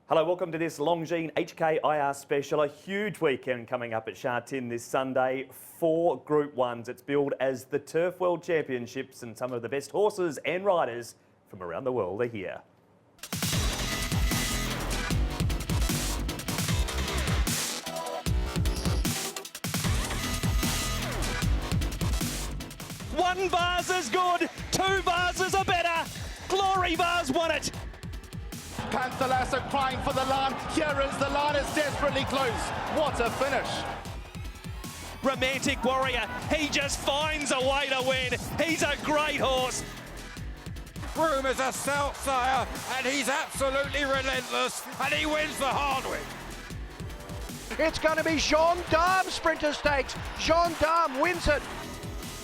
Hello, welcome to this Longines HKIR special. A huge weekend coming up at Sha Tin this Sunday. 4 Group 1s. It's billed as the Turf World Championships, and some of the best horses and riders from around the world are here. One vase is good, 2 vases are better. Glory Vase won it. Panther Lasso crying for the line. Here is the line, it's desperately close. What a finish. Romantic Warrior, he just finds a way to win. He's a great horse. Broom is a stout sire, and he's absolutely relentless, and he wins the Hardwick. It's going to be Gendarme Sprinter Stakes. Gendarme wins it.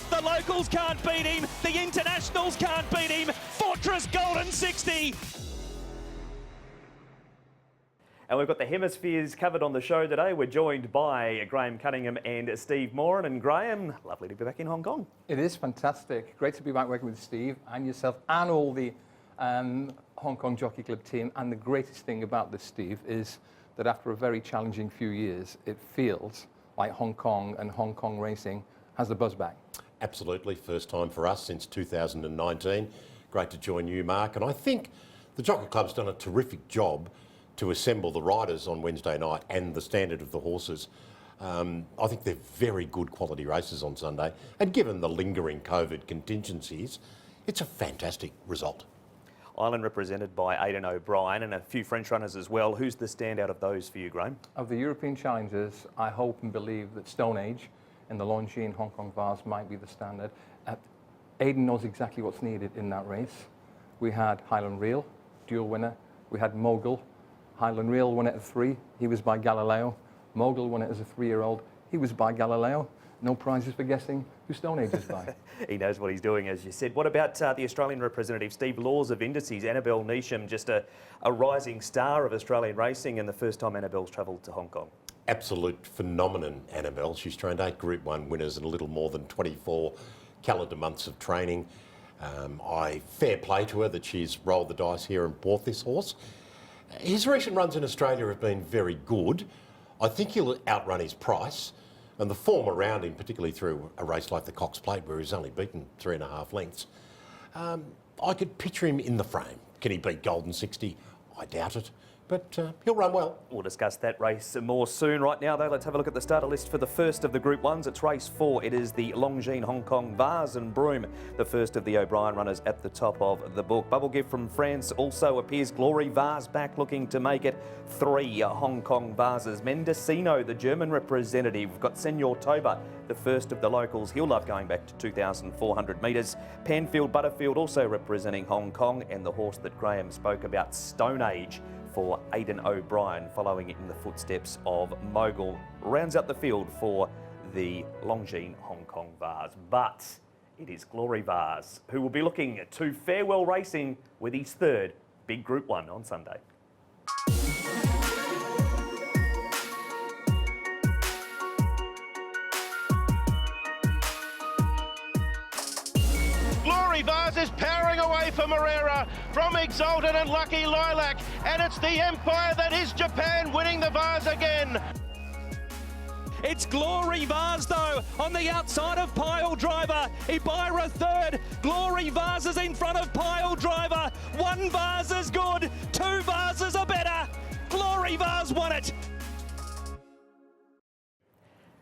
The locals can't beat him, the internationals can't beat him. Fortress Golden 60. And we've got the hemispheres covered on the show today. We're joined by Graham Cunningham and Steve Moran. And Graham, lovely to be back in Hong Kong. It is fantastic. Great to be back working with Steve and yourself and all the Hong Kong Jockey Club team. And the greatest thing about this, Steve, is that after a very challenging few years, it feels like Hong Kong and Hong Kong racing has the buzz back. Absolutely, first time for us since 2019. Great to join you, Mark. And I think the Jockey Club's done a terrific job to assemble the riders on Wednesday night and the standard of the horses. I think they're very good quality races on Sunday. And given the lingering COVID contingencies, it's a fantastic result. Ireland represented by Aidan O'Brien and a few French runners as well. Who's the standout of those for you, Graham? Of the European challengers, I hope and believe that Stone Age and the Longines Hong Kong Vase might be the standard. Aidan knows exactly what's needed in that race. We had Highland Reel, dual winner. We had Mogul. Highland Reel won it at 3. He was by Galileo. Mogul won it as a 3-year-old. He was by Galileo. No prizes for guessing who Stone Age is by. He knows what he's doing, as you said. What about the Australian representative, Steve Laws of Indices? Annabelle Neesham, just a rising star of Australian racing, and the first time Annabelle's travelled to Hong Kong. Absolute phenomenon, Annabelle. She's trained 8 Group 1 winners and a little more than 24 calendar months of training. Fair play to her that she's rolled the dice here and bought this horse. His recent runs in Australia have been very good. I think he'll outrun his price, and the form around him, particularly through a race like the Cox Plate where he's only beaten 3.5 lengths. I could picture him in the frame. Can he beat Golden 60? I doubt it, but he'll run well. We'll discuss that race more soon. Right now, though, let's have a look at the starter list for the first of the Group 1s. It's race 4. It is the Longines Hong Kong Vase and Broom, the first of the O'Brien runners at the top of the book. Bubble gift from France also appears. Glory Vase back looking to make it 3 Hong Kong Vases. Mendocino, the German representative. We've got Senor Toba, the first of the locals. He'll love going back to 2,400 metres. Panfield Butterfield also representing Hong Kong, and the horse that Graham spoke about, Stone Age, for Aidan O'Brien, following in the footsteps of Mogul. Rounds out the field for the Longines Hong Kong Vase. But it is Glory Vase who will be looking to farewell racing with his 3rd big Group 1 on Sunday. Glory Vase is powering away for Moran from Exalted and Lucky Lilac, and it's the Empire that is Japan winning the Vase again. It's Glory Vase though, on the outside of Pile Driver. Ibira 3rd, Glory Vase is in front of Pile Driver. 1 vase is good, 2 vases are better. Glory Vase won it.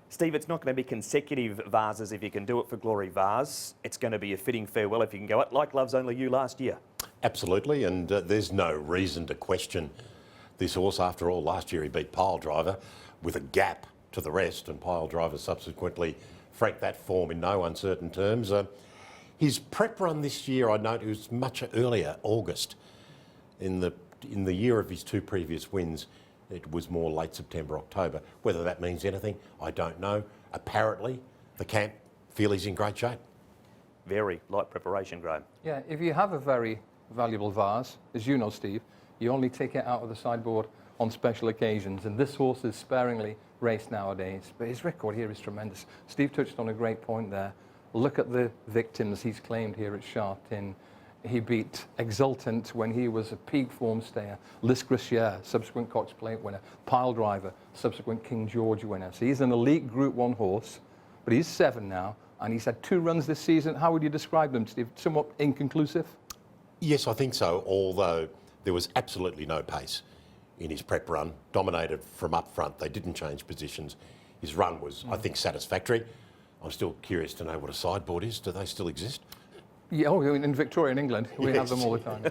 Steve, it's not going to be consecutive vases if you can do it for Glory Vase. It's going to be a fitting farewell if you can go it, like Love's Only You last year. Absolutely, and there's no reason to question this horse. After all, last year he beat Pile Driver with a gap to the rest, and Pile Driver subsequently franked that form in no uncertain terms. His prep run this year, I note, it was much earlier, August. In the year of his 2 previous wins, it was more late September, October. Whether that means anything, I don't know. Apparently, the camp feel he's in great shape. Very light preparation, Graham. Yeah, if you have a very valuable vase, as you know, Steve, you only take it out of the sideboard on special occasions, and this horse is sparingly raced nowadays, but his record here is tremendous. Steve touched on a great point there. Look at the victims he's claimed here at Sha Tin. He beat Exultant when he was a peak form stayer. HKIR, subsequent Cox Plate winner. Pile Driver, subsequent King George winner. So he's an elite Group 1 horse, but he's 7 now, and he's had 2 runs this season. How would you describe them, Steve? Somewhat inconclusive? Yes, I think so, although there was absolutely no pace in his prep run. Dominated from up front. They didn't change positions. His run was, I think, satisfactory. I'm still curious to know what a sideboard is. Do they still exist? Yeah, oh, in Victoria, in England, we have Yes. them all the time.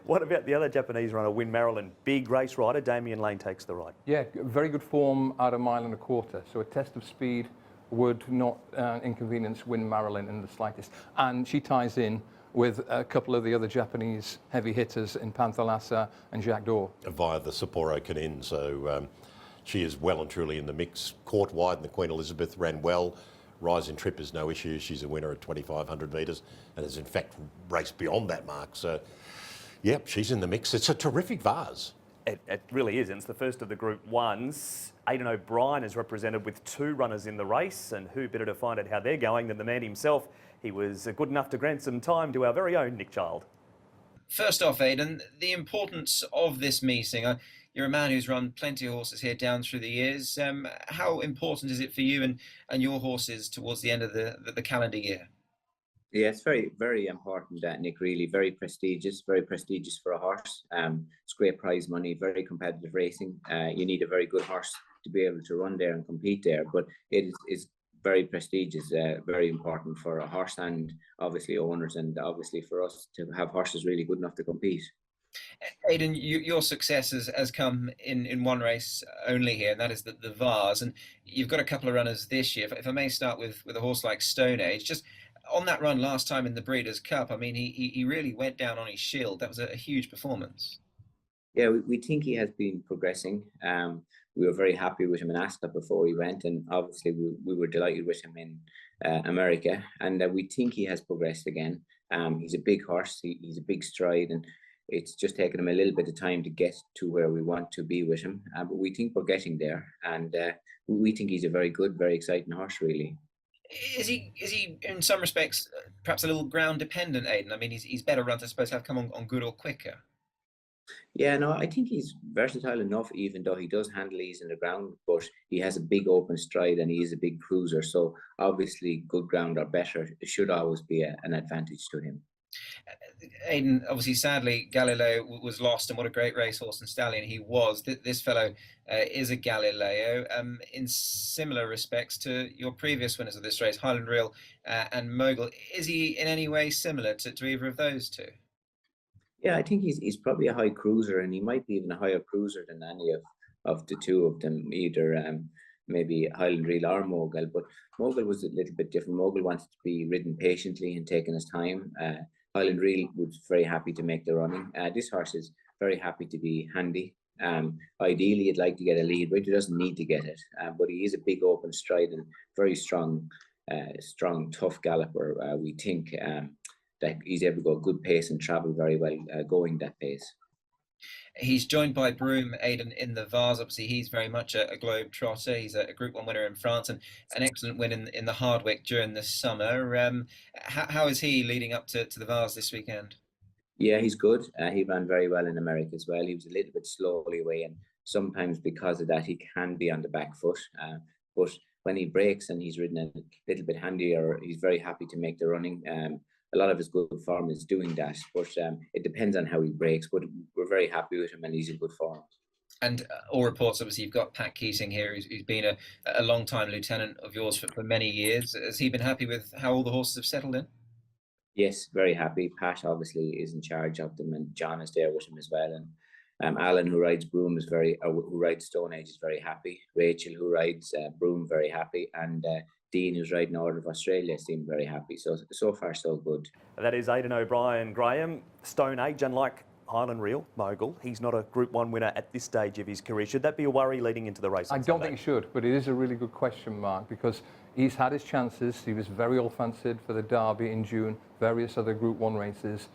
What about the other Japanese runner, Win Marilyn? Big race rider, Damien Lane takes the ride. Yeah, very good form out a 1.25 miles. So a test of speed would not inconvenience Win Marilyn in the slightest. And she ties in with a couple of the other Japanese heavy hitters in Panthalassa and Jacques d'Or. Via the Sapporo Kinane, so she is well and truly in the mix. Caught wide in the Queen Elizabeth, ran well. Rise in trip is no issue. She's a winner at 2,500 metres and has in fact raced beyond that mark. So, yep, she's in the mix. It's a terrific vase. It really is, and it's the first of the Group 1s. Aidan O'Brien is represented with 2 runners in the race, and who better to find out how they're going than the man himself. He was good enough to grant some time to our very own Nick Child. First off, Aidan, the importance of this meeting. You're a man who's run plenty of horses here down through the years. How important is it for you and your horses towards the end of the calendar year? Yeah, it's very, very important, Nick, really. Very prestigious for a horse. It's great prize money, very competitive racing. You need a very good horse to be able to run there and compete there. But it is very prestigious, very important for a horse and obviously owners, and obviously for us to have horses really good enough to compete. Aidan, your success has come in one race only here, and that is the Vase. And you've got a couple of runners this year. If I may start with a horse like Stone Age, just on that run last time in the Breeders' Cup, I mean, he really went down on his shield. That was a huge performance. Yeah, we think he has been progressing. We were very happy with him in Ascot before he went, and obviously we were delighted with him in America. And we think he has progressed again. He's a big horse. He's a big stride, and it's just taken him a little bit of time to get to where we want to be with him. But we think we're getting there, and we think he's a very good, very exciting horse, really. Is he in some respects perhaps a little ground dependent, Aidan? I mean, he's better runs, I suppose, have come on good or quicker. Yeah, no, I think he's versatile enough, even though he does handle ease in the ground, but he has a big open stride and he is a big cruiser. So obviously good ground or better should always be an advantage to him. Aidan, obviously, sadly, Galileo was lost, and what a great racehorse and stallion he was. This fellow is a Galileo in similar respects to your previous winners of this race, Highland Reel and Mogul. Is he in any way similar to either of those two? Yeah, I think he's probably a high cruiser, and he might be even a higher cruiser than any of the two of them, either maybe Highland Reel or Mogul. But Mogul was a little bit different. Mogul wanted to be ridden patiently and taking his time. Highland Reel was very happy to make the running. This horse is very happy to be handy. Ideally, he'd like to get a lead, but he doesn't need to get it. But he is a big open stride and very strong, tough galloper. We think that he's able to go a good pace and travel very well going that pace. He's joined by Broome, Aidan, in the Vase. Obviously, he's very much a globe trotter. He's a Group 1 winner in France and an excellent win in the Hardwick during the summer. How is he leading up to the Vase this weekend? Yeah, he's good. He ran very well in America as well. He was a little bit slowly away, and sometimes because of that, he can be on the back foot. But when he breaks and he's ridden a little bit handier, he's very happy to make the running. A lot of his good form is doing that, but it depends on how he breaks. But we're very happy with him, and he's in good form. And all reports, obviously, you've got Pat Keating here, who's been a long-time lieutenant of yours for many years. Has he been happy with how all the horses have settled in? Yes, very happy. Pat obviously is in charge of them, and John is there with him as well. And Alan, who rides Broome, who rides Stone Age, is very happy. Rachel, who rides Broome, very happy, and Dean, who's riding Order of Australia, seemed very happy. So far, so good. That is Aidan O'Brien. Graham, Stone Age, unlike Highland Reel, Mogul, he's not a Group 1 winner at this stage of his career. Should that be a worry leading into the race? I don't think it should, but it is a really good question mark, because he's had his chances. He was very ill-fancied for the Derby in June, various other Group 1 races.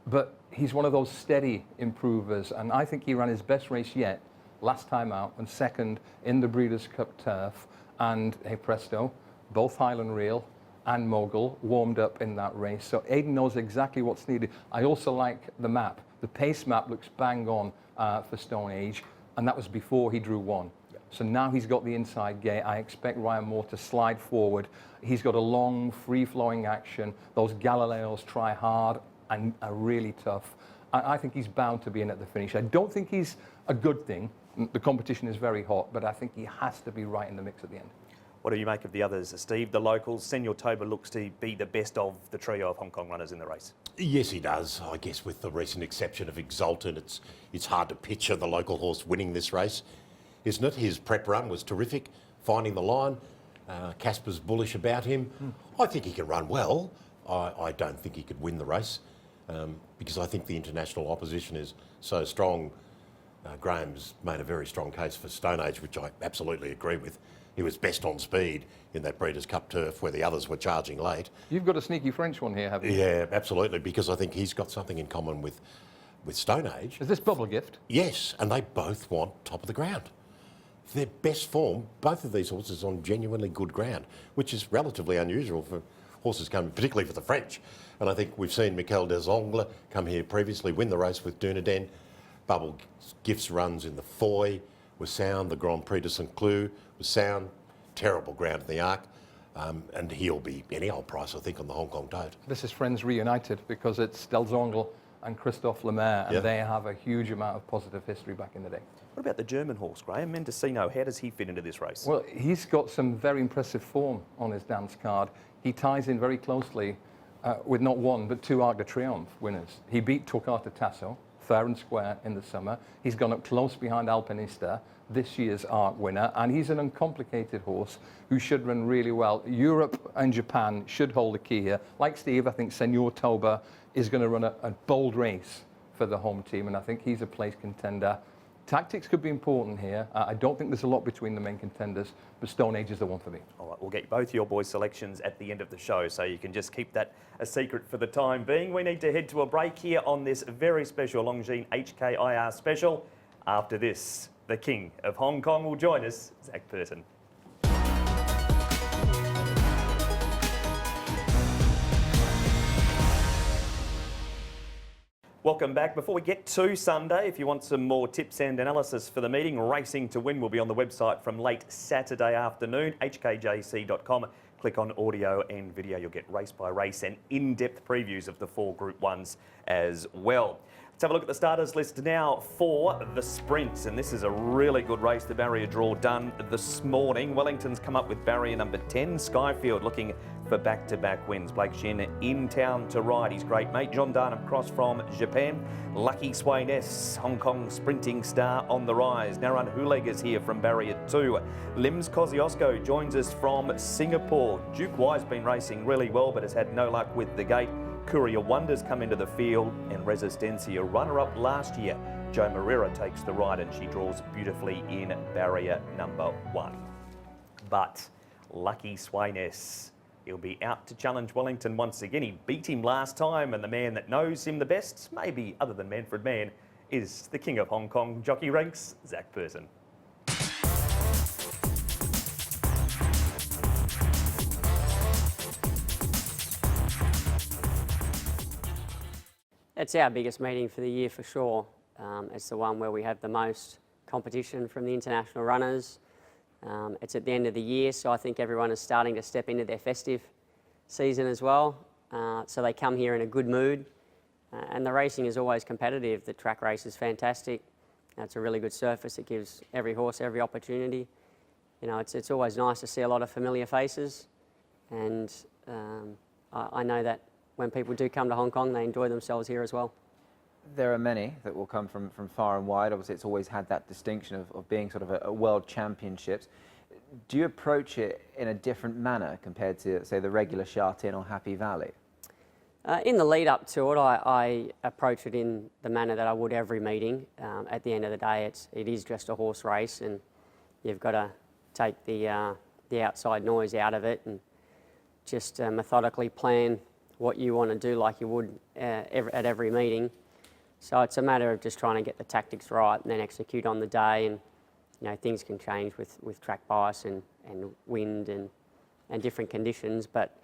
But he's one of those steady improvers, and I think he ran his best race yet last time out and second in the Breeders' Cup turf. And hey presto, both Highland Reel and Mogul warmed up in that race. So Aidan knows exactly what's needed. I also like the map. The pace map looks bang on for Stone Age, and that was before he drew one. So now he's got the inside gate. I expect Ryan Moore to slide forward. He's got a long, free-flowing action. Those Galileos try hard and are really tough. I think he's bound to be in at the finish. I don't think he's a good thing. The competition is very hot, but I think he has to be right in the mix at the end. What do you make of the others, Steve? The locals, Senor Toba looks to be the best of the trio of Hong Kong runners in the race. Yes, he does. I guess with the recent exception of Exultant, it's hard to picture the local horse winning this race, isn't it? His prep run was terrific, finding the line. Casper's bullish about him. I think he can run well. I don't think he could win the race because I think the international opposition is so strong. Graham's made a very strong case for Stone Age, which I absolutely agree with. He was best on speed in that Breeders' Cup turf where the others were charging late. You've got a sneaky French one here, haven't you? Yeah, absolutely, because I think he's got something in common with Stone Age. Is this Bubble Gift? Yes, and they both want top of the ground. Their best form, both of these horses on genuinely good ground, which is relatively unusual for horses coming, particularly for the French. And I think we've seen Michael des Angles come here previously, win the race with Dunedin. Bubble Gift's runs in the Foy was sound. The Grand Prix de Saint-Cloud was sound. Terrible ground in the Arc. And he'll be any old price, I think, on the Hong Kong Toad. This is friends reunited because it's Des Angles and Christophe Lemaire, and they have a huge amount of positive history back in the day. What about the German horse, Graham? Mendocino, how does he fit into this race? Well, he's got some very impressive form on his dance card. He ties in very closely with not one, but two Arc de Triomphe winners. He beat Torquato Tasso, fair and square in the summer. He's gone up close behind Alpinista, this year's Arc winner, and he's an uncomplicated horse who should run really well. Europe and Japan should hold the key here. Like Steve, I think Senor Toba is going to run a bold race for the home team, and I think he's a place contender. Tactics could be important here. I don't think there's a lot between the main contenders, but Stone Age is the one for me. All right, we'll get both your boys' selections at the end of the show, so you can just keep that a secret for the time being. We need to head to a break here on this very special Longines HKIR special. After this, the King of Hong Kong will join us, Zac Purton. Welcome back. Before we get to Sunday, if you want some more tips and analysis for the meeting, Racing to Win will be on the website from late Saturday afternoon, hkjc.com. Click on audio and video. You'll get race by race and in-depth previews of the 4 Group 1s as well. Let's have a look at the starters list now for the sprints, and this is a really good race. The barrier draw done this morning. Wellington's come up with barrier number 10. Skyfield looking for back-to-back wins. Blake Shin in town to ride his great mate. John Darnham Cross from Japan. Lucky Swain S, Hong Kong sprinting star on the rise. Naran Huleg is here from barrier 2. Lims Kosciuszko joins us from Singapore. Duke Y's been racing really well but has had no luck with the gate. Courier Wonders come into the field, and Resistencia, runner-up last year. Jo Moreira takes the ride and she draws beautifully in barrier number 1. But Lucky Swain S, he'll be out to challenge Wellington once again. He beat him last time, and the man that knows him the best, maybe other than Manfred Mann, is the King of Hong Kong jockey ranks, Zac Purton. It's our biggest meeting for the year for sure. It's the one where we have the most competition from the international runners. It's at the end of the year, so I think everyone is starting to step into their festive season as well. So they come here in a good mood, and the racing is always competitive. The track race is fantastic. It's a really good surface. It gives every horse every opportunity. You know, it's always nice to see a lot of familiar faces, and I know that when people do come to Hong Kong, they enjoy themselves here as well. There are many that will come from far and wide. Obviously, it's always had that distinction of being sort of a world championships. Do you approach it in a different manner compared to, say, the regular Sha Tin or Happy Valley? In the lead up to it, I approach it in the manner that I would every meeting. At the end of the day, it is just a horse race, and you've got to take the outside noise out of it and just methodically plan what you want to do like you would at every meeting. So it's a matter of just trying to get the tactics right and then execute on the day. And you know, things can change with track bias and wind and different conditions. But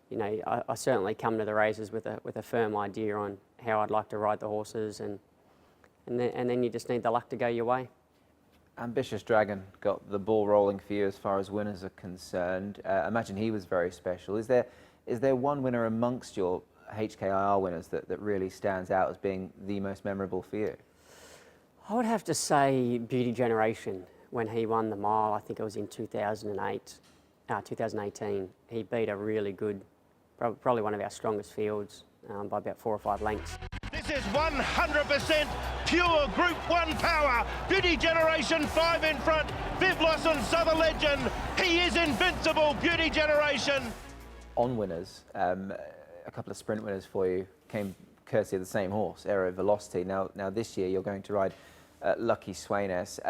you know, I certainly come to the races with a firm idea on how I'd like to ride the horses, and then you just need the luck to go your way. Ambitious Dragon got the ball rolling for you as far as winners are concerned. I imagine he was very special. Is there one winner amongst your HKIR winners that really stands out as being the most memorable for you? I would have to say Beauty Generation, when he won the mile. I think it was in 2018. He beat a really good, probably one of our strongest fields by about 4 or 5 lengths. This is 100% pure Group 1 power. Beauty Generation 5 in front. Viv Lawson, Southern Legend. He is invincible, Beauty Generation. On winners, a couple of sprint winners for you came courtesy of the same horse, Aero Velocity. Now this year you're going to ride Lucky Sweynesse.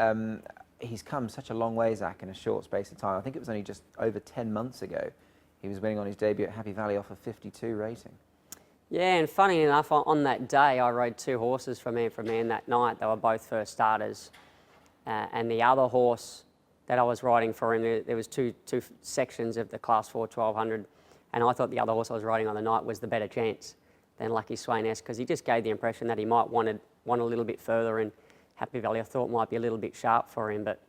He's come such a long way, Zac, in a short space of time. I think it was only just over 10 months ago he was winning on his debut at Happy Valley off a 52 rating. Yeah, and funny enough, on that day I rode 2 horses for Man that night. They were both first starters, and the other horse that I was riding for him, there was two sections of the Class 4 1200, and I thought the other horse I was riding on the night was the better chance than Lucky Sweynesse, because he just gave the impression that he might want a little bit further, and Happy Valley I thought might be a little bit sharp for him, but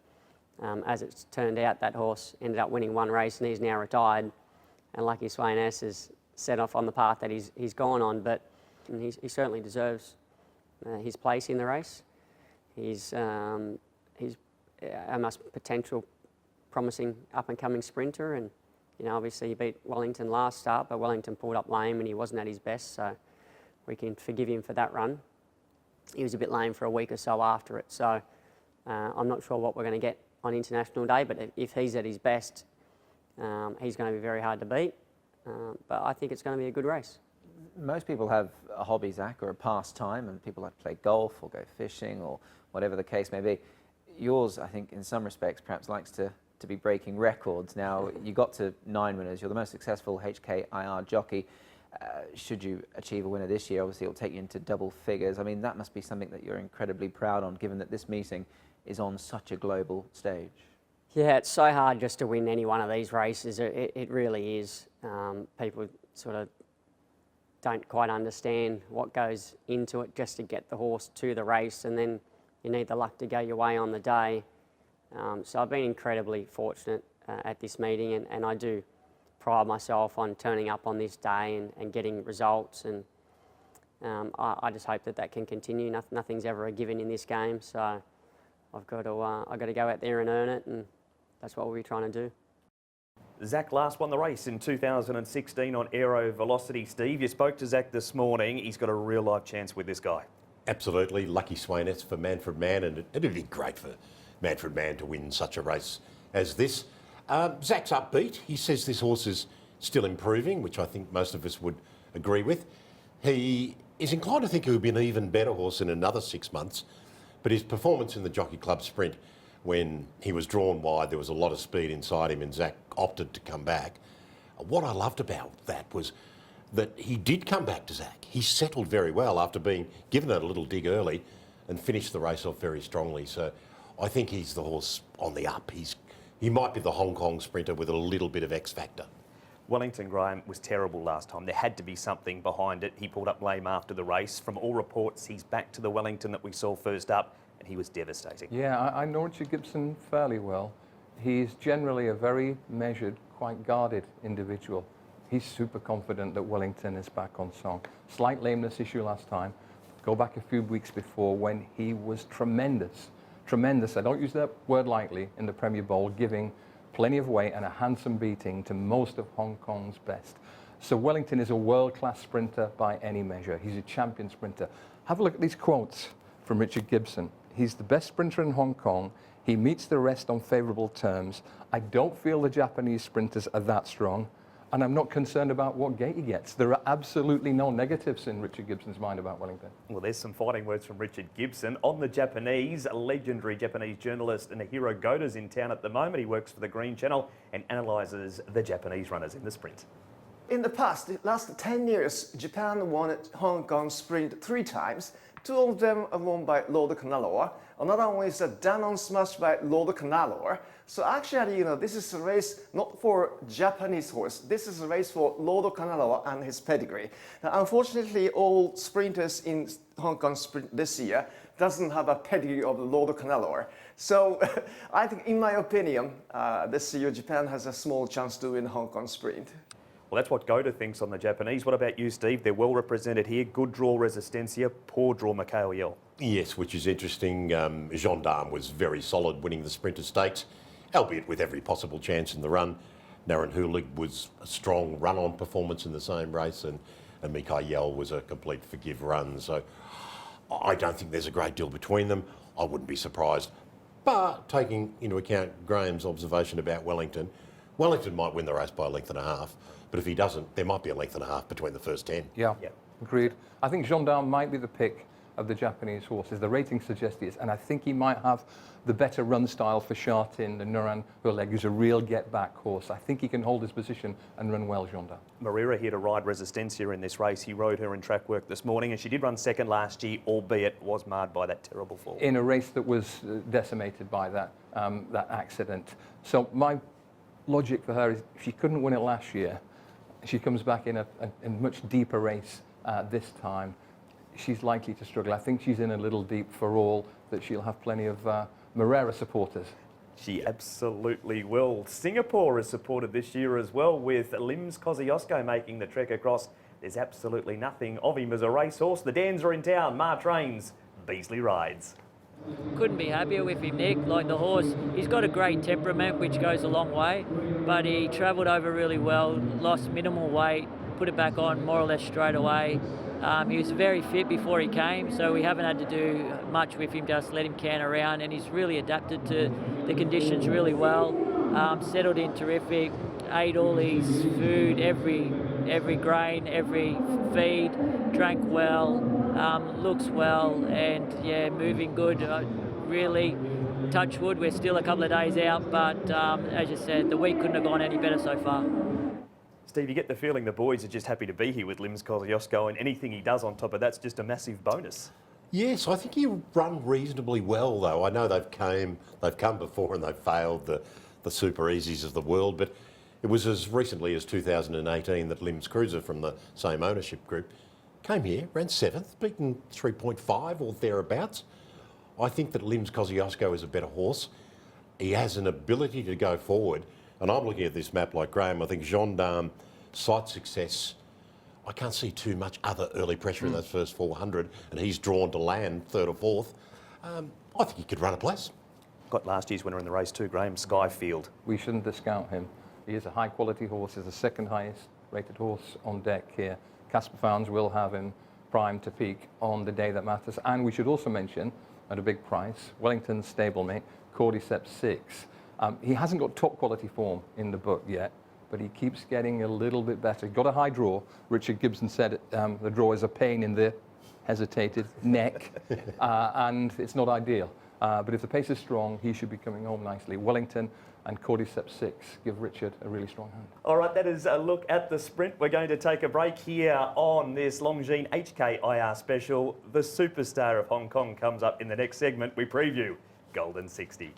as it's turned out, that horse ended up winning 1 race and he's now retired, and Lucky Sweynesse has set off on the path that he's gone on, but he certainly deserves his place in the race. He's a most potential, promising up-and-coming sprinter, and you know, obviously he beat Wellington last start, but Wellington pulled up lame and he wasn't at his best, so we can forgive him for that run. He was a bit lame for a week or so after it, so I'm not sure what we're going to get on International Day, but if he's at his best, he's going to be very hard to beat. But I think it's going to be a good race. Most people have a hobby, Zac, or a pastime, and people like to play golf or go fishing or whatever the case may be. Yours, I think, in some respects, perhaps likes to be breaking records. Now, you got to 9 winners. You're the most successful HKIR jockey. Should you achieve a winner this year, obviously it'll take you into double figures. I mean, that must be something that you're incredibly proud on, given that this meeting is on such a global stage. Yeah, it's so hard just to win any one of these races. It really is. People sort of don't quite understand what goes into it just to get the horse to the race, and then you need the luck to go your way on the day. So I've been incredibly fortunate at this meeting, and I do pride myself on turning up on this day and getting results, and I just hope that can continue. Nothing's ever a given in this game, so I've got to go out there and earn it, and that's what we'll be trying to do. Zac last won the race in 2016 on Aero Velocity. Steve, you spoke to Zac this morning. He's got a real life chance with this guy. Absolutely. Lucky Sweynesse for Manfred Mann, and it'd be great for Manfred Mann to win such a race as this. Zac's upbeat. He says this horse is still improving, which I think most of us would agree with. He is inclined to think he would be an even better horse in another 6 months, but his performance in the Jockey Club Sprint, when he was drawn wide, there was a lot of speed inside him, and Zac opted to come back. What I loved about that was that he did come back to Zac. He settled very well after being given a little dig early and finished the race off very strongly. So I think he's the horse on the up. He might be the Hong Kong sprinter with a little bit of X factor. Wellington, Graham, was terrible last time. There had to be something behind it. He pulled up lame after the race. From all reports, he's back to the Wellington that we saw first up, and he was devastating. Yeah, I know Richard Gibson fairly well. He's generally a very measured, quite guarded individual. He's super confident that Wellington is back on song. Slight lameness issue last time. Go back a few weeks before when he was tremendous. Tremendous, I don't use that word lightly, in the Premier Bowl, giving plenty of weight and a handsome beating to most of Hong Kong's best. So Wellington is a world-class sprinter by any measure. He's a champion sprinter. Have a look at these quotes from Richard Gibson. He's the best sprinter in Hong Kong. He meets the rest on favourable terms. I don't feel the Japanese sprinters are that strong, and I'm not concerned about what gate he gets. There are absolutely no negatives in Richard Gibson's mind about Wellington. Well, there's some fighting words from Richard Gibson. On the Japanese, a legendary Japanese journalist Nahiro Goda's in town at the moment. He works for the Green Channel and analyses the Japanese runners in the sprint. In the past, the last 10 years, Japan won Hong Kong sprint 3 times. Two of them are won by Lord Canalor. Another one is a down smash by Lord Canalor. So actually, this is a race not for Japanese horse. This is a race for Lord Canalor and his pedigree. Now, unfortunately, all sprinters in Hong Kong Sprint this year doesn't have a pedigree of Lord Canalor. So I think, in my opinion, this year Japan has a small chance to win Hong Kong Sprint. Well, that's what Goda thinks on the Japanese. What about you, Steve? They're well represented here. Good draw Resistencia, poor draw Michael Yell. Yes, which is interesting. Gendarme was very solid winning the Sprinter Stakes, albeit with every possible chance in the run. Naran Hulig was a strong run-on performance in the same race, and Michael Yell was a complete forgive run. So I don't think there's a great deal between them. I wouldn't be surprised. But taking into account Graham's observation about Wellington might win the race by a length and a half. But if he doesn't, there might be a length and a half between the first 10. Yeah, agreed. I think Gendarme might be the pick of the Japanese horses. The rating suggests he is, and I think he might have the better run style for Sha Tin than Moran, who's a real get-back horse. I think he can hold his position and run well, Gendarme. Marira here to ride Resistencia in this race. He rode her in track work this morning, and she did run second last year, albeit was marred by that terrible fall. In a race that was decimated by that accident. So my logic for her is, if she couldn't win it last year, she comes back in a much deeper race this time. She's likely to struggle. I think she's in a little deep for all that she'll have plenty of Moran supporters. She absolutely will. Singapore is supported this year as well, with Lims Kosciuszko making the trek across. There's absolutely nothing of him as a racehorse. The Dans are in town. Ma trains, Beasley rides. Couldn't be happier with him, Nick. Like the horse, he's got a great temperament, which goes a long way, but he travelled over really well, lost minimal weight, put it back on more or less straight away. He was very fit before he came, so we haven't had to do much with him, just let him can around, and he's really adapted to the conditions really well. Settled in terrific, ate all his food, every grain, every feed, drank well, looks well, and yeah, moving good. Really, touch wood, we're still a couple of days out, but as you said, the week couldn't have gone any better so far. Steve, you get the feeling the boys are just happy to be here with Lims Kosciuszko, and anything he does on top of that's just a massive bonus. Yes, I think he run reasonably well, though. I know they've come before and they've failed the super easies of the world, but it was as recently as 2018 that Lims Cruiser from the same ownership group came here, ran 7th, beaten 3.5 or thereabouts. I think that Lims Kosciuszko is a better horse. He has an ability to go forward, and I'm looking at this map like Graham. I think Gendarme, sight success, I can't see too much other early pressure in those first 400, and he's drawn to land 3rd or 4th. I think he could run a place. Got last year's winner in the race too, Graham, Skyfield. We shouldn't discount him. He is a high quality horse. He's the second highest rated horse on deck here. Casper fans will have him primed to peak on the day that matters. And we should also mention, at a big price, Wellington's stablemate, Cordyceps 6. He hasn't got top quality form in the book yet, but he keeps getting a little bit better. He got a high draw. Richard Gibson said the draw is a pain in the hesitated neck, and it's not ideal. But if the pace is strong, he should be coming home nicely. Wellington and Cordyceps 6 give Richard a really strong hand. All right, that is a look at the sprint. We're going to take a break here on this Longines HKIR special. The superstar of Hong Kong comes up in the next segment. We preview Golden 60.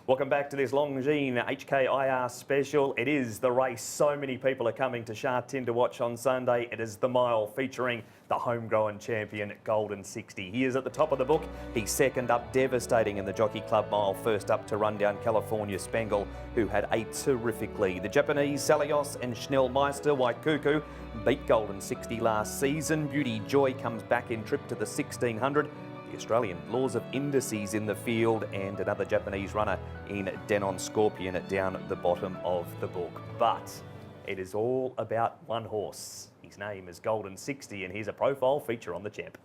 Welcome back to this Longines HKIR special. It is the race so many people are coming to Sha Tin to watch on Sunday. It is the mile featuring the homegrown champion Golden 60. He is at the top of the book. He's second up, devastating in the Jockey Club mile. First up to run down California Spangle, who had a terrific lead. The Japanese Salios and Schnellmeister Waikuku beat Golden 60 last season. Beauty Joy comes back in trip to the 1600. The Australian Laws of Indices in the field, and another Japanese runner in Denon Scorpion down the bottom of the book. But it is all about one horse. His name is Golden 60, and here's a profile feature on the champ.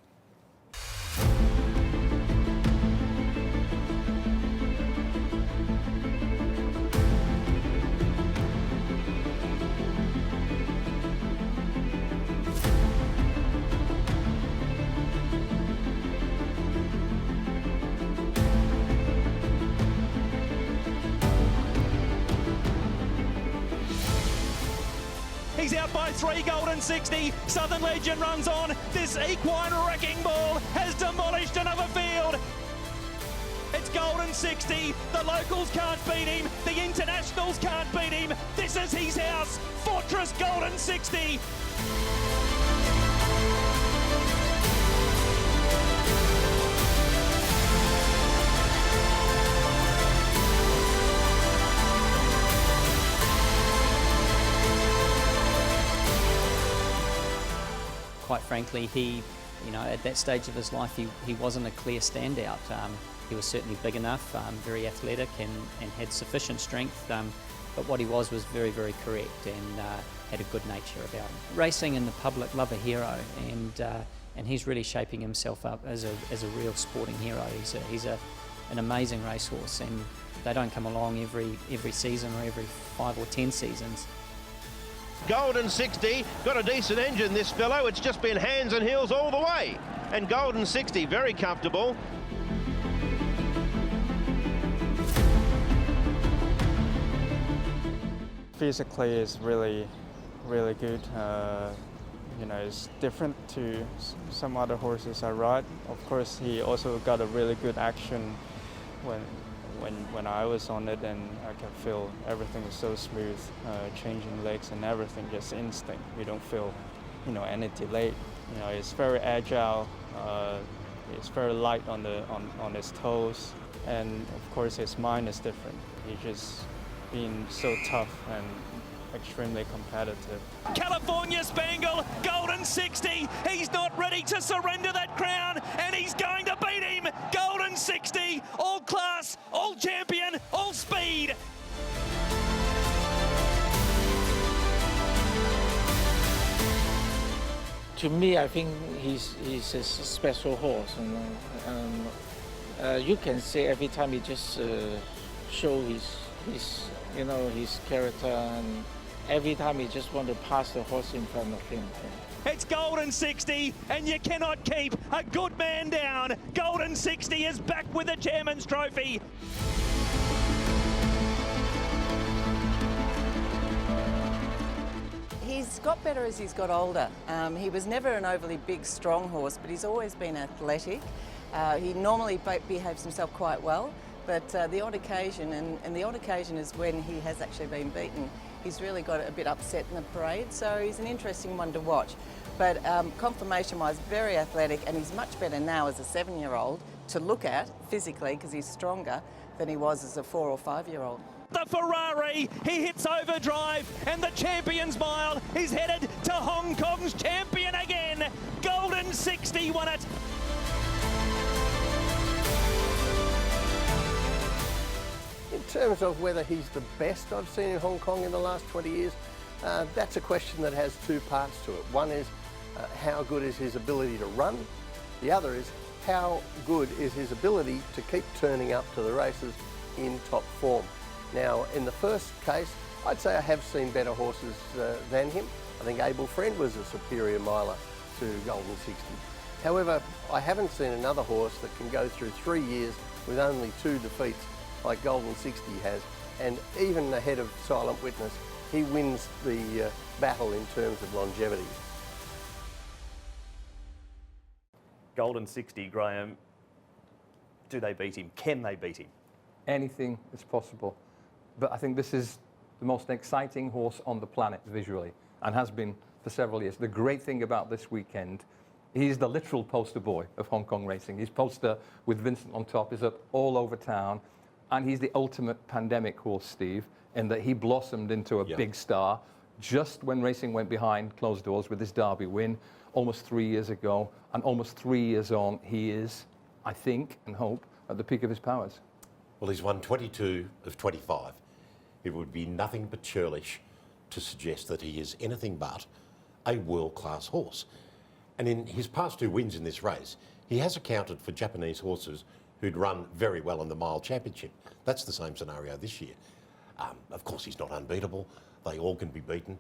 He's out by 3, Golden 60. Southern Legend runs on. This equine wrecking ball has demolished another field. It's Golden 60. The locals can't beat him. The internationals can't beat him. This is his house. Fortress Golden 60. Quite frankly, he, at that stage of his life, he wasn't a clear standout. He was certainly big enough, very athletic and had sufficient strength, but what he was very, very correct and had a good nature about him. Racing and the public love a hero, and he's really shaping himself up as a real sporting hero. He's an amazing racehorse, and they don't come along every season or every 5 or 10 seasons. Golden 60, got a decent engine, this fellow. It's just been hands and heels all the way. And Golden 60, very comfortable. Physically is really good. It's different to some other horses I ride. Of course, he also got a really good action when I was on it, and I can feel everything is so smooth, changing legs and everything, just instinct. You don't feel, any delay. It's very agile. It's very light on his toes, and of course his mind is different. He's just being so tough and extremely competitive. California Spangle, Golden 60. He's not ready to surrender that crown, and he's going to beat him. Golden 60, all class, all champion, all speed. To me, I think he's a special horse, and you can see every time he just show his character, and every time he just want to pass the horse in front of him. It's Golden 60, and you cannot keep a good man down. Golden 60 is back with the Chairman's Trophy. He's got better as he's got older. He was never an overly big, strong horse, but he's always been athletic. He normally behaves himself quite well, but the odd occasion, and the odd occasion is when he has actually been beaten, he's really got a bit upset in the parade, so he's an interesting one to watch. But conformation-wise, very athletic, and he's much better now as a 7-year-old to look at physically, because he's stronger than he was as a 4 or 5-year-old. The Ferrari, he hits overdrive, and the Champions Mile is headed to Hong Kong's champion again. Golden 60 won it. In terms of whether he's the best I've seen in Hong Kong in the last 20 years, that's a question that has two parts to it. One is how good is his ability to run? The other is how good is his ability to keep turning up to the races in top form. Now, in the first case, I'd say I have seen better horses than him. I think Able Friend was a superior miler to Golden 60. However, I haven't seen another horse that can go through 3 years with only 2 defeats like Golden 60 has, and even ahead of Silent Witness, he wins the battle in terms of longevity. Golden 60, Graham, do they beat him? Can they beat him? Anything is possible. But I think this is the most exciting horse on the planet visually, and has been for several years. The great thing about this weekend, he's the literal poster boy of Hong Kong racing. His poster with Vincent on top is up all over town, and he's the ultimate pandemic horse, Steve, in that he blossomed into a big star just when racing went behind closed doors with his Derby win almost 3 years ago, and almost 3 years on, he is, I think and hope, at the peak of his powers. Well, he's won 22 of 25. It would be nothing but churlish to suggest that he is anything but a world-class horse. And in his past 2 wins in this race, he has accounted for Japanese horses who'd run very well in the Mile Championship. That's the same scenario this year. Of course, he's not unbeatable. They all can be beaten.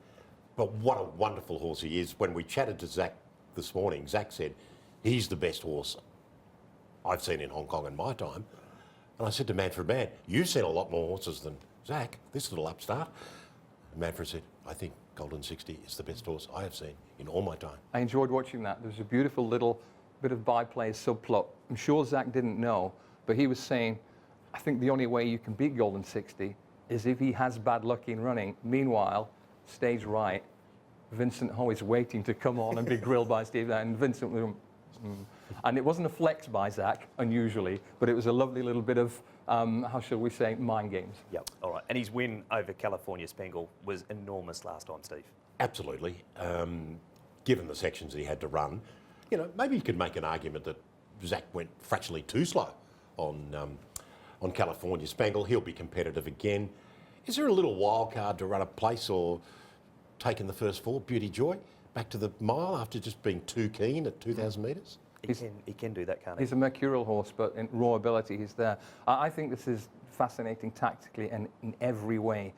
But what a wonderful horse he is. When we chatted to Zac this morning, Zac said, he's the best horse I've seen in Hong Kong in my time. And I said to Manfred Mann, you've seen a lot more horses than Zac, this little upstart. Manfred said, I think Golden 60 is the best horse I have seen in all my time. I enjoyed watching that. There was a beautiful little bit of byplay subplot. I'm sure Zac didn't know, but he was saying, I think the only way you can beat Golden 60 is if he has bad luck in running. Meanwhile, stage right, Vincent Ho is waiting to come on and be grilled by Steve, and Vincent was, and it wasn't a flex by Zac, unusually, but it was a lovely little bit of, how shall we say, mind games. Yep, all right. And his win over California Spangle was enormous last time, Steve. Absolutely. Given the sections he had to run, you know, maybe you could make an argument that Zac went fractionally too slow on California Spangle. He'll be competitive again. Is there a little wild card to run a place or taking the first four, Beauty Joy, back to the mile after just being too keen at 2,000 metres? He can do that, can't he? He's a mercurial horse, but in raw ability, he's there. I think this is fascinating tactically and in every way.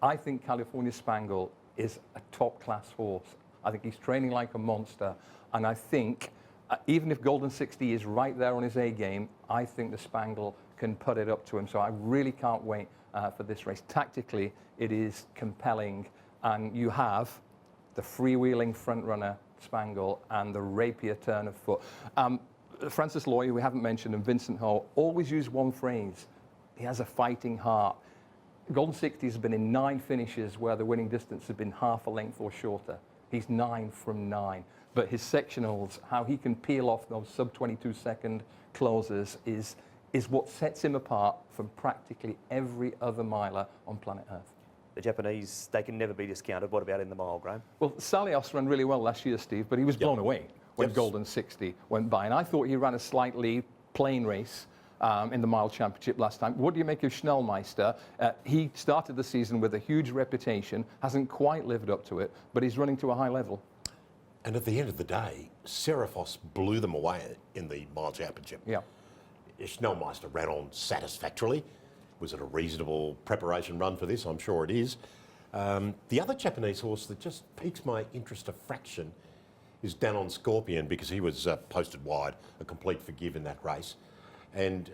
I think California Spangle is a top-class horse. I think he's training like a monster, and I think even if Golden 60 is right there on his A game, I think the Spangle can put it up to him. So I really can't wait for this race. Tactically, it is compelling, and you have the freewheeling front runner Spangle and the rapier turn of foot. Francis Loy, who we haven't mentioned, and Vincent Ho always use one phrase: he has a fighting heart. Golden 60 has been in 9 finishes where the winning distance has been half a length or shorter. He's 9 from 9. But his sectionals, how he can peel off those sub-22 second closes is what sets him apart from practically every other miler on planet Earth. The Japanese, they can never be discounted. What about in the mile, Graham? Well, Salios ran really well last year, Steve, but he was blown away when Golden 60 went by. And I thought he ran a slightly plain race in the mile championship last time. What do you make of Schnellmeister? He started the season with a huge reputation, hasn't quite lived up to it, but he's running to a high level. And at the end of the day, Seraphos blew them away in the mile championship. Yeah. Schnellmeister ran on satisfactorily. Was it a reasonable preparation run for this? I'm sure it is. The other Japanese horse that just piques my interest a fraction is Danon Scorpion, because he was posted wide, a complete forgive in that race. And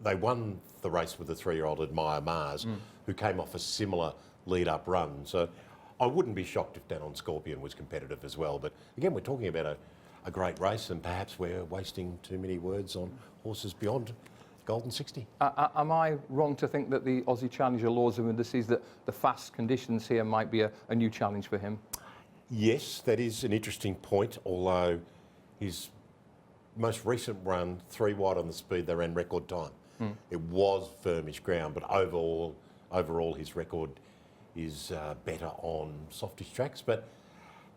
they won the race with the 3-year-old Admire Mars, who came off a similar lead-up run. So I wouldn't be shocked if Danon Scorpion was competitive as well. But again, we're talking about a great race, and perhaps we're wasting too many words on horses beyond Golden 60. Am I wrong to think that the Aussie Challenger laws of indices, that the fast conditions here might be a new challenge for him? Yes, that is an interesting point, although his most recent run, 3 wide on the speed, they ran record time. It was firmish ground, but overall his record is better on softish tracks. But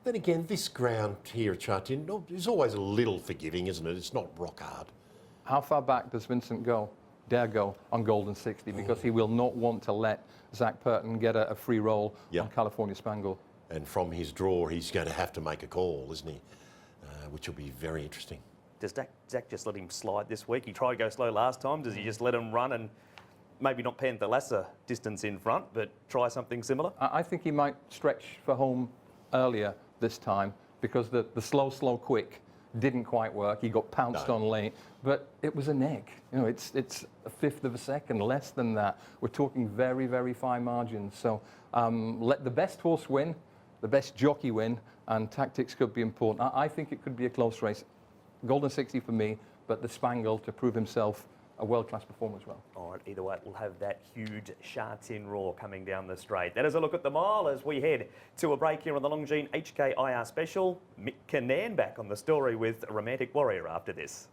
then again, this ground here at Sha Tin is always a little forgiving, isn't it? It's not rock hard. How far back does Vincent dare go on Golden 60? Because he will not want to let Zac Purton get a free roll on California Spangle. And from his draw, he's going to have to make a call, isn't he? Which will be very interesting. Does Zac just let him slide this week? He tried to go slow last time. Does he just let him run and maybe not Panther Lasser distance in front, but try something similar? I think he might stretch for home earlier this time, because the slow, quick didn't quite work. He got pounced on late, but it was a neck. You know, it's a 1/5 of a second, less than that. We're talking very, very fine margins. So let the best horse win, the best jockey win, and tactics could be important. I think it could be a close race. Golden 60 for me, but the Spangle to prove himself a world-class performer as well. All right, either way, we'll have that huge Sha Tin roar coming down the straight. That is a look at the mile as we head to a break here on the Longines HKIR special. Mick Kinane back on the story with Romantic Warrior after this.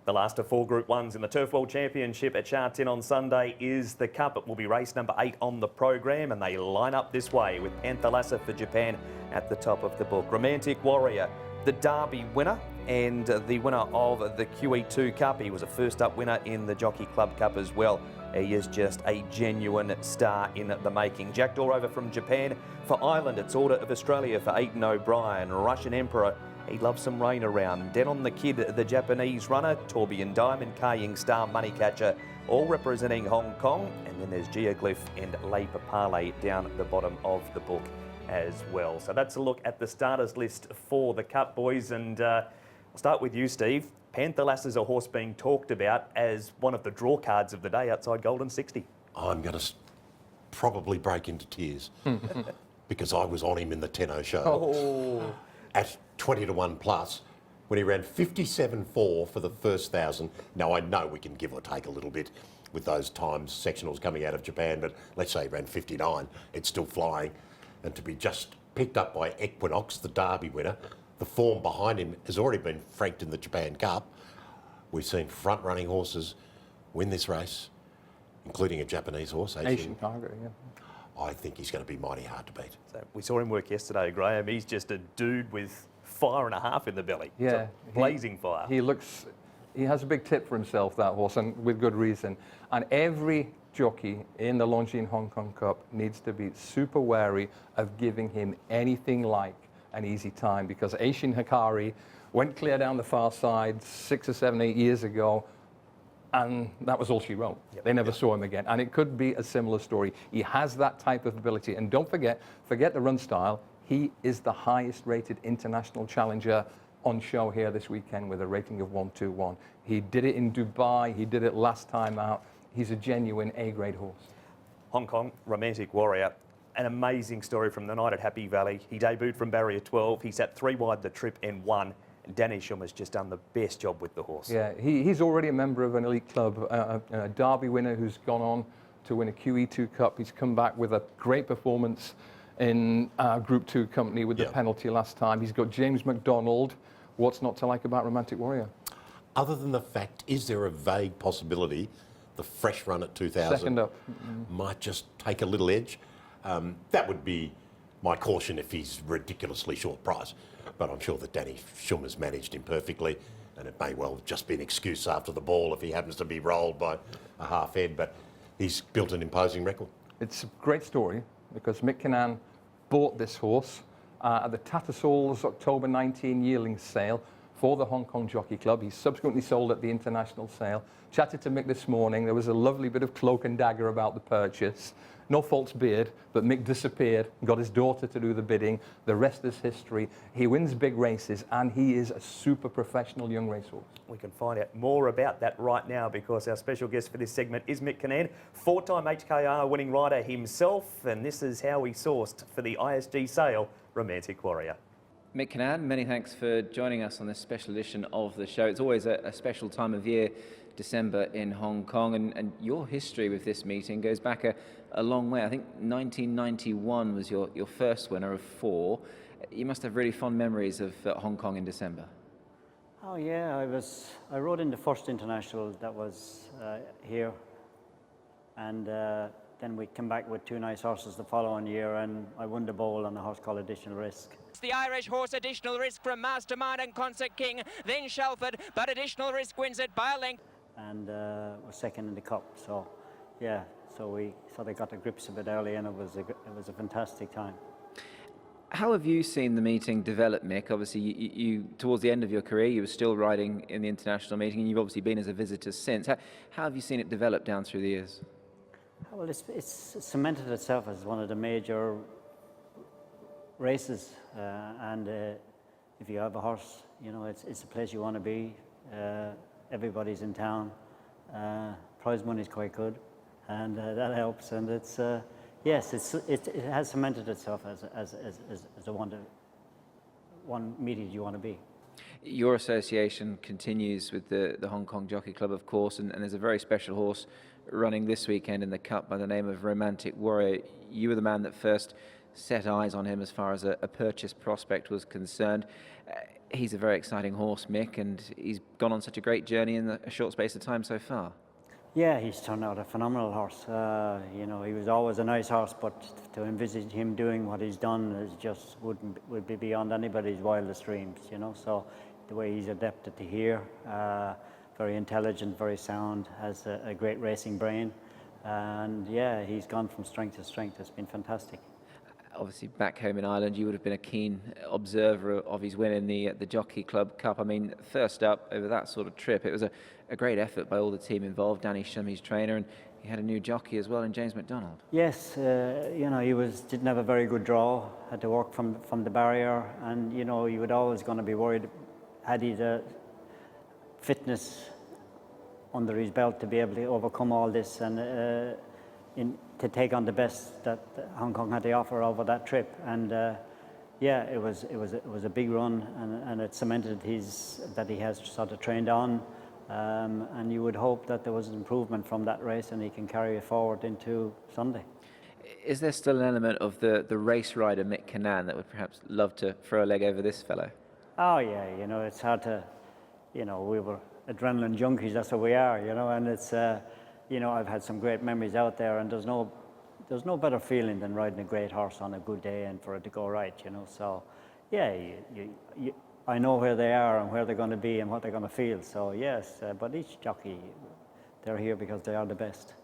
The last of 4 Group 1s in the Turf World Championship at Sha Tin on Sunday is the Cup. It will be race number 8 on the program, and they line up this way with Panther Lasser for Japan at the top of the book. Romantic Warrior, the Derby winner and the winner of the QE2 Cup. He was a first up winner in the Jockey Club Cup as well. He is just a genuine star in the making. Jack Door from Japan for Ireland. It's Order of Australia for Aidan O'Brien. Russian Emperor, he loves some rain around. Denon the Kid, the Japanese runner. Tourbillon Diamond, Kaying Star, Moneycatcher, all representing Hong Kong. And then there's Geoglyph and Le Papale down at the bottom of the book as well. So that's a look at the starters list for the Cup, boys. And I'll start with you, Steve. Panther Lass is a horse being talked about as one of the draw cards of the day outside Golden 60. I'm going to probably break into tears because I was on him in the Tenno show at 20 to 1 plus when he ran 57.4 for the first 1,000. Now, I know we can give or take a little bit with those times sectionals coming out of Japan, but let's say he ran 59, it's still flying. And to be just picked up by Equinox, the Derby winner, the form behind him has already been franked in the Japan Cup. We've seen front-running horses win this race, including a Japanese horse, Asian Cargo, yeah. I think he's going to be mighty hard to beat. So we saw him work yesterday, Graham. He's just a dude with fire and a half in the belly. Yeah. Blazing fire. He has a big tip for himself, that horse, and with good reason. And every jockey in the Longines Hong Kong Cup needs to be super wary of giving him anything like an easy time, because Aidan HKIR went clear down the far side 6 or 7, 8 years ago, and that was all she wrote. They never saw him again. And it could be a similar story. He has that type of ability. And don't forget the run style. He is the highest rated international challenger on show here this weekend with a rating of 121. He did it in Dubai. He did it last time out. He's a genuine A-grade horse. Hong Kong, Romantic Warrior. An amazing story from the night at Happy Valley. He debuted from barrier 12. He sat 3 wide the trip and won. Danny Shum has just done the best job with the horse. Yeah, he's already a member of an elite club, a Derby winner who's gone on to win a QE2 Cup. He's come back with a great performance in Group 2 company with the penalty last time. He's got James McDonald. What's not to like about Romantic Warrior? Other than the fact, is there a vague possibility the fresh run at 2,000 Second up. might just take a little edge? That would be my caution if he's ridiculously short price. But I'm sure that Danny Shum has managed him perfectly, and it may well just be an excuse after the ball if he happens to be rolled by a half head, but he's built an imposing record. It's a great story because Mick Kinane bought this horse at the Tattersalls October 19 yearling sale for the Hong Kong Jockey Club. He subsequently sold at the international sale. Chatted to Mick this morning. There was a lovely bit of cloak and dagger about the purchase. No false beard, but Mick disappeared, got his daughter to do the bidding. The rest is history. He wins big races, and he is a super professional young racehorse. We can find out more about that right now because our special guest for this segment is Mick Kinane, 4-time HKIR winning rider himself, and this is how he sourced for the ISG sale, Romantic Warrior. Mick Kinane, many thanks for joining us on this special edition of the show. It's always a special time of year, December in Hong Kong, and your history with this meeting goes back a long way. I think 1991 was your first winner of 4. You must have really fond memories of Hong Kong in December. Oh yeah, I rode in the first international that was here, and then we came back with 2 nice horses the following year, and I won the bowl on a horse called Additional Risk. It's the Irish horse Additional Risk from Mastermind and Concert King, then Shelford, but Additional Risk wins it by a length. And was second in the cup, so yeah, so we sort of got the grips a bit early, and it was a fantastic time. How have you seen the meeting develop, Mick? Obviously, you towards the end of your career, you were still riding in the international meeting, and you've obviously been as a visitor since. How have you seen it develop down through the years? Well, it's cemented itself as one of the major races, and if you have a horse, you know, it's a place you want to be. Everybody's in town. Prize money is quite good, and that helps. And it's yes, it has cemented itself as the one meeting you want to be. Your association continues with the Hong Kong Jockey Club, of course, and there's a very special horse running this weekend in the Cup by the name of Romantic Warrior. You were the man that first set eyes on him as far as a purchase prospect was concerned. He's a very exciting horse, Mick, and he's gone on such a great journey in a short space of time so far. Yeah, he's turned out a phenomenal horse. You know, he was always a nice horse, but to envisage him doing what he's done is just would be beyond anybody's wildest dreams. You know, so the way he's adapted to here, very intelligent, very sound, has a great racing brain, and yeah, he's gone from strength to strength. It's been fantastic. Obviously, back home in Ireland, you would have been a keen observer of his win in the Jockey Club Cup. I mean, first up over that sort of trip, it was a great effort by all the team involved. Danny Shum, his trainer, and he had a new jockey as well in James McDonald. Yes, you know, he didn't have a very good draw, had to work from the barrier, and you know, he was always going to be worried had he fitness under his belt to be able to overcome all this and to take on the best that Hong Kong had to offer over that trip. And yeah, it was a big run, and it cemented that he has sort of trained on. And you would hope that there was improvement from that race and he can carry it forward into Sunday. Is there still an element of the race rider Mick Kinane that would perhaps love to throw a leg over this fellow? Oh yeah, you know, it's hard to, you know, we were adrenaline junkies, that's what we are, you know, and it's, you know, I've had some great memories out there, and there's no better feeling than riding a great horse on a good day and for it to go right, you know. So yeah, I know where they are and where they're going to be and what they're going to feel. So yes, but each jockey, they're here because they are the best.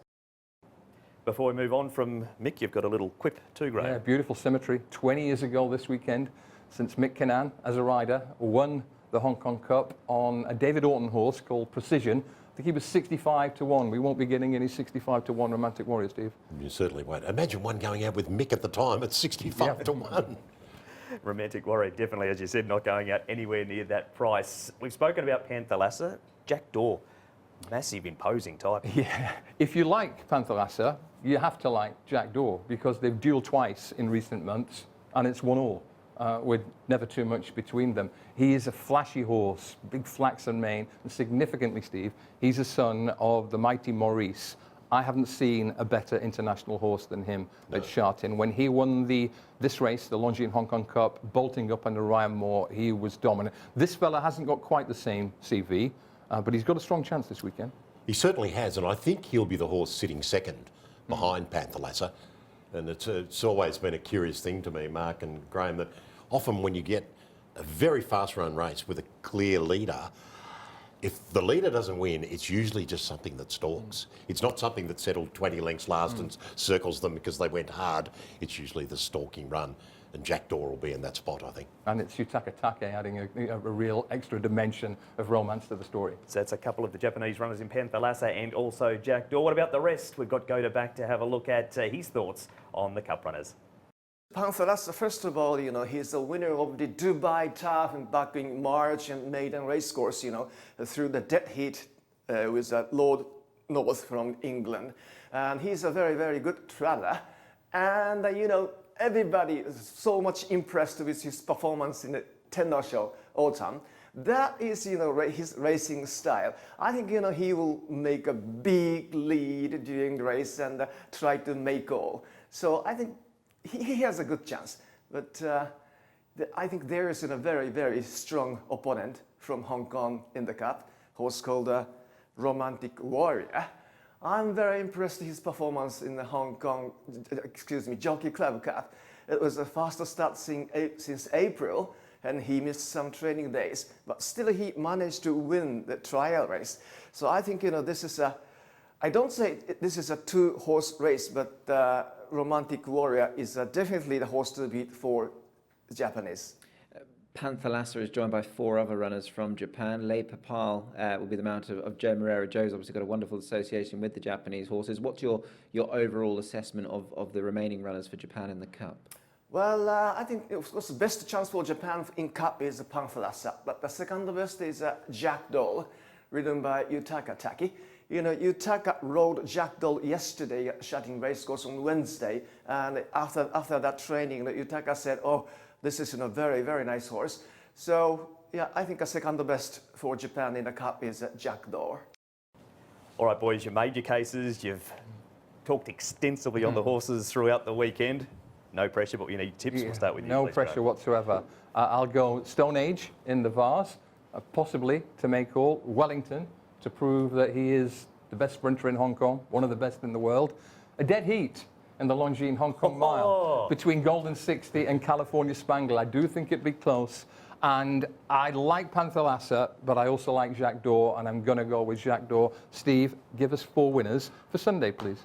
Before we move on from Mick, you've got a little quip too, Graham. Yeah, beautiful symmetry. 20 years ago this weekend, since Mick Kinane, as a rider, won the Hong Kong Cup on a David Orton horse called Precision. I think he was 65 to 1. We won't be getting any 65 to 1 Romantic Warrior, Steve. You certainly won't. Imagine one going out with Mick at the time at 65 to 1. Romantic Warrior, definitely, as you said, not going out anywhere near that price. We've spoken about Panthalassa. Jack Daw, massive, imposing type. Yeah, if you like Panthalassa, you have to like Jack Daw, because they've duelled twice in recent months, and it's 1-1. With never too much between them. He is a flashy horse, big flaxen mane, and significantly, Steve, he's a son of the mighty Maurice. I haven't seen a better international horse than him at Sha Tin. When he won this race, the Longines Hong Kong Cup, bolting up under Ryan Moore, he was dominant. This fella hasn't got quite the same CV, but he's got a strong chance this weekend. He certainly has, and I think he'll be the horse sitting second behind Panthalassa. And it's always been a curious thing to me, Mark and Graham, that often when you get a very fast run race with a clear leader, if the leader doesn't win, it's usually just something that stalks. It's not something that settled 20 lengths last and circles them because they went hard. It's usually the stalking run, and Jack Daw will be in that spot, I think. And it's Yutaka Take adding a real extra dimension of romance to the story. So that's a couple of the Japanese runners in Panthalassa and also Jack Daw. What about the rest? We've got Goda back to have a look at his thoughts on the Cup runners. Panthalassa, first of all, you know, he's the winner of the Dubai Turf back in March and maiden race course, you know, through the dead heat with Lord North from England. And he's a very, very good traveller. And, you know, everybody is so much impressed with his performance in the Tender Show autumn. That is, you know, his racing style. I think, you know, he will make a big lead during the race and try to make all. So I think he has a good chance. But I think there is a very, very strong opponent from Hong Kong in the Cup, horse called Romantic Warrior. I'm very impressed with his performance in the Hong Kong, Jockey Club Cup. It was the fastest start since April, and he missed some training days. But still, he managed to win the trial race. So I think, you know, this is I don't say this is a two-horse race, but Romantic Warrior is definitely the horse to beat for the Japanese. Panthalassa is joined by 4 other runners from Japan. Lei Papal will be the mount of Joe Moreira. Joe's obviously got a wonderful association with the Japanese horses. What's your overall assessment of the remaining runners for Japan in the Cup? Well, I think of course the best chance for Japan in Cup is Panthalassa, but the second best is Jack Daw, ridden by Yutaka Take. You know, Yutaka rode Jack Daw yesterday at Sha Tin Racecourse on Wednesday, and after that training, Yutaka said, "Oh, this is a very, very nice horse." So, yeah, I think a second best for Japan in the Cup is Jack Daw. All right, boys, you made your cases. You've talked extensively on the horses throughout the weekend. No pressure, but we need tips. Yeah, we'll start with you. no pressure whatsoever. I'll go Stone Age in the Vase, possibly to make all. Wellington, to prove that he is the best sprinter in Hong Kong, one of the best in the world. A dead heat in the Longines Hong Kong Mile between Golden 60 and California Spangle. I do think it'd be close. And I like Panthalassa, but I also like Jack Daw, and I'm going to go with Jack Daw. Steve, give us 4 winners for Sunday, please.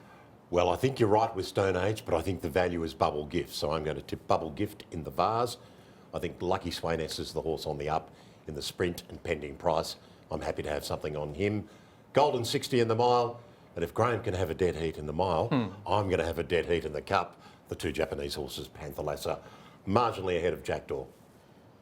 Well, I think you're right with Stone Age, but I think the value is Bubble Gift. So I'm going to tip Bubble Gift in the Vase. I think Lucky Swainess is the horse on the up in the sprint and pending price. I'm happy to have something on him. Golden 60 in the mile. And if Graham can have a dead heat in the mile, I'm going to have a dead heat in the Cup. The 2 Japanese horses, Panthalassa, marginally ahead of Jack Daw.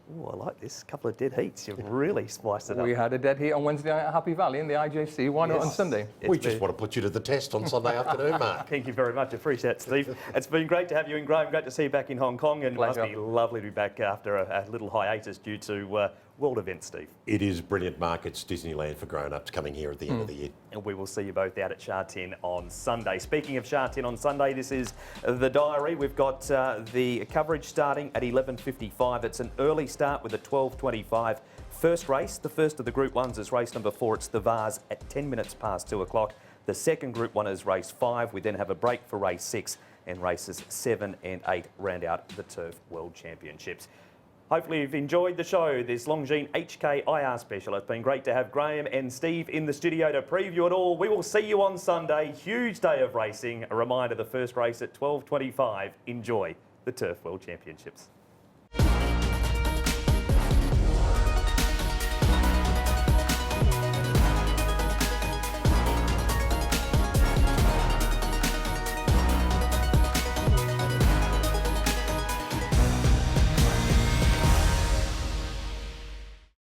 Oh, I like this. Couple of dead heats. You've really spiced it up. We had a dead heat on Wednesday night at Happy Valley in the IJC. Why not on Sunday? We just want to put you to the test on Sunday afternoon, Mark. Thank you very much. Appreciate it, Steve. It's been great to have you in, Graham. Great to see you back in Hong Kong, and it must be lovely to be back after a little hiatus due to world events, Steve. It is brilliant, Mark. It's Disneyland for grown-ups coming here at the end of the year. And we will see you both out at Sha Tin on Sunday. Speaking of Sha Tin on Sunday, this is the diary. We've got the coverage starting at 11:55. It's an early start with a 12:25. First race, the first of the Group 1s is race number 4. It's the Vase at 10 minutes past 2 o'clock. The second Group 1 is race 5. We then have a break for race 6, and races 7 and 8 round out the Turf World Championships. Hopefully you've enjoyed the show, this Longines HKIR special. It's been great to have Graham and Steve in the studio to preview it all. We will see you on Sunday. Huge day of racing. A reminder, the first race at 12:25. Enjoy the Turf World Championships.